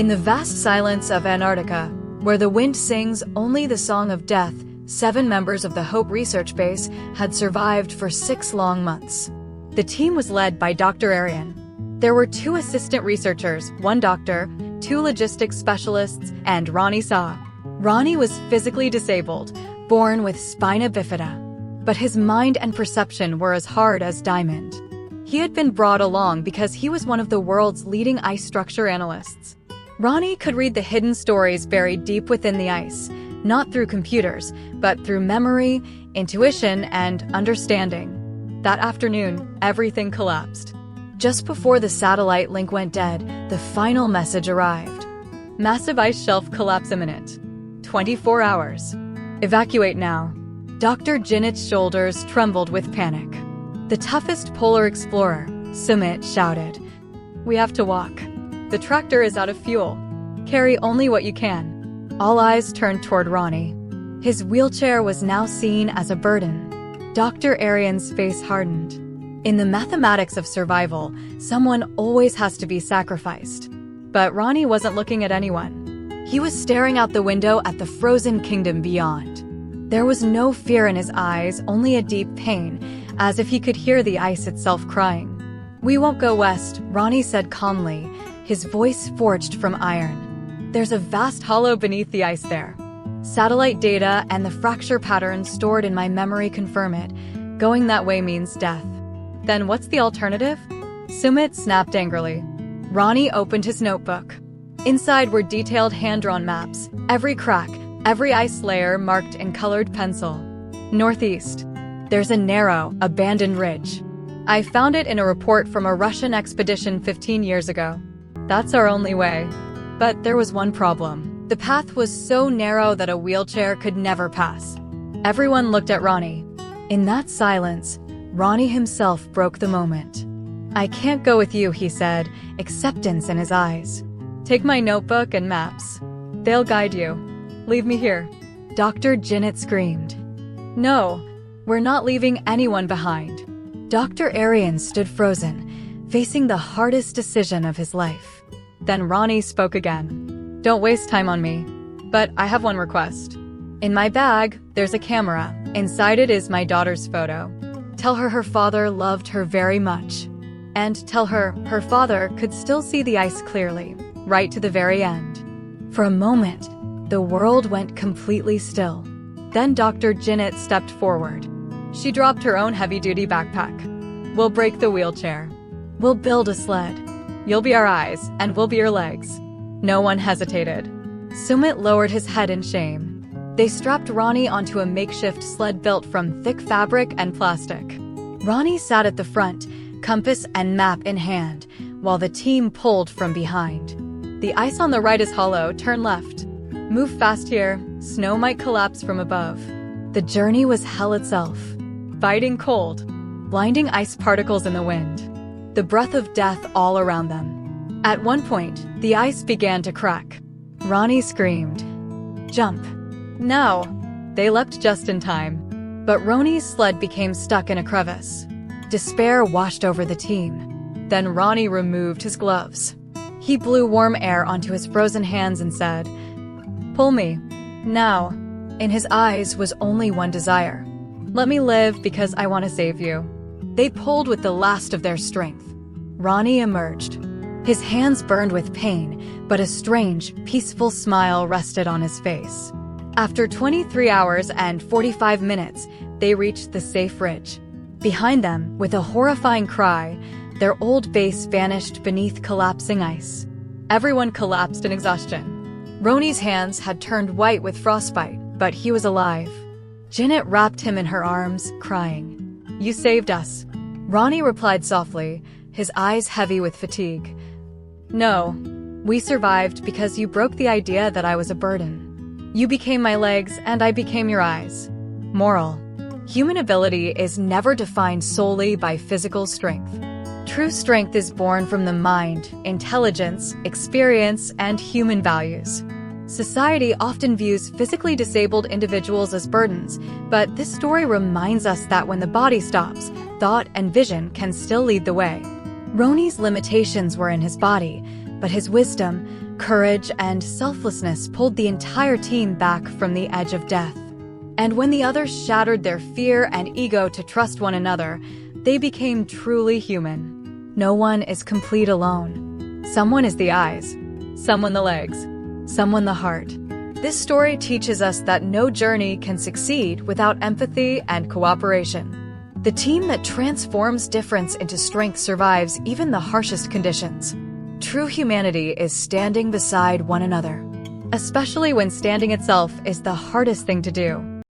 In the vast silence of Antarctica, where the wind sings only the song of death, 7 members of the Hope Research Base had survived for 6 long months. The team was led by Dr. Arian. There were 2 assistant researchers, 1 doctor, 2 logistics specialists, and Ronnie Saw. Ronnie was physically disabled, born with spina bifida, but his mind and perception were as hard as diamond. He had been brought along because he was one of the world's leading ice structure analysts. Ronnie could read the hidden stories buried deep within the ice, not through computers, but through memory, intuition, and understanding. That afternoon, everything collapsed. Just before the satellite link went dead, the final message arrived. Massive ice shelf collapse imminent. 24 hours. Evacuate now. Dr. Jinnit's shoulders trembled with panic. The toughest polar explorer, Sumit, shouted, "We have to walk. The tractor is out of fuel. Carry only what you can." All eyes turned toward Ronnie. His wheelchair was now seen as a burden. Dr. Arian's face hardened. In the mathematics of survival, someone always has to be sacrificed. But Ronnie wasn't looking at anyone. He was staring out the window at the frozen kingdom beyond. There was no fear in his eyes, only a deep pain, as if he could hear the ice itself crying. "We won't go west," Ronnie said calmly, his voice forged from iron. "There's a vast hollow beneath the ice there. Satellite data and the fracture patterns stored in my memory confirm it. Going that way means death." "Then what's the alternative?" Sumit snapped angrily. Ronnie opened his notebook. Inside were detailed hand-drawn maps, every crack, every ice layer marked in colored pencil. "Northeast. There's a narrow, abandoned ridge. I found it in a report from a Russian expedition 15 years ago. That's our only way." But there was one problem. The path was so narrow that a wheelchair could never pass. Everyone looked at Ronnie. In that silence, Ronnie himself broke the moment. "I can't go with you," he said, acceptance in his eyes. "Take my notebook and maps. They'll guide you. Leave me here." Dr. Jinnit screamed. "No, we're not leaving anyone behind." Dr. Arian stood frozen, facing the hardest decision of his life. Then Ronnie spoke again. "Don't waste time on me, but I have one request. In my bag, there's a camera. Inside it is my daughter's photo. Tell her her father loved her very much. And tell her her father could still see the ice clearly, right to the very end." For a moment, the world went completely still. Then Dr. Jinnit stepped forward. She dropped her own heavy-duty backpack. "We'll break the wheelchair. We'll build a sled. You'll be our eyes, and we'll be your legs." No one hesitated. Sumit lowered his head in shame. They strapped Ronnie onto a makeshift sled built from thick fabric and plastic. Ronnie sat at the front, compass and map in hand, while the team pulled from behind. "The ice on the right is hollow. Turn left. Move fast here. Snow might collapse from above." The journey was hell itself. Biting cold, blinding ice particles in the wind, the breath of death all around them. At one point, the ice began to crack. Ronnie screamed, "Jump!" "Now!" They leapt just in time. But Ronnie's sled became stuck in a crevice. Despair washed over the team. Then Ronnie removed his gloves. He blew warm air onto his frozen hands and said, "Pull me. Now." In his eyes was only one desire. "Let me live because I want to save you." They pulled with the last of their strength. Ronnie emerged. His hands burned with pain, but a strange, peaceful smile rested on his face. After 23 hours and 45 minutes, they reached the safe ridge. Behind them, with a horrifying cry, their old base vanished beneath collapsing ice. Everyone collapsed in exhaustion. Ronnie's hands had turned white with frostbite, but he was alive. Jinnit wrapped him in her arms, crying, "You saved us." Ronnie replied softly, his eyes heavy with fatigue. "No, we survived because you broke the idea that I was a burden. You became my legs, and I became your eyes." Moral: human ability is never defined solely by physical strength. True strength is born from the mind, intelligence, experience, and human values. Society often views physically disabled individuals as burdens, but this story reminds us that when the body stops, thought and vision can still lead the way. Ronnie's limitations were in his body, but his wisdom, Courage and selflessness pulled the entire team back from the edge of death. And when the others shattered their fear and ego to trust one another, they became truly human. No one is complete alone. Someone is the eyes, someone the legs, someone the heart. This story teaches us that no journey can succeed without empathy and cooperation. The team that transforms difference into strength survives even the harshest conditions. True humanity is standing beside one another, especially when standing itself is the hardest thing to do.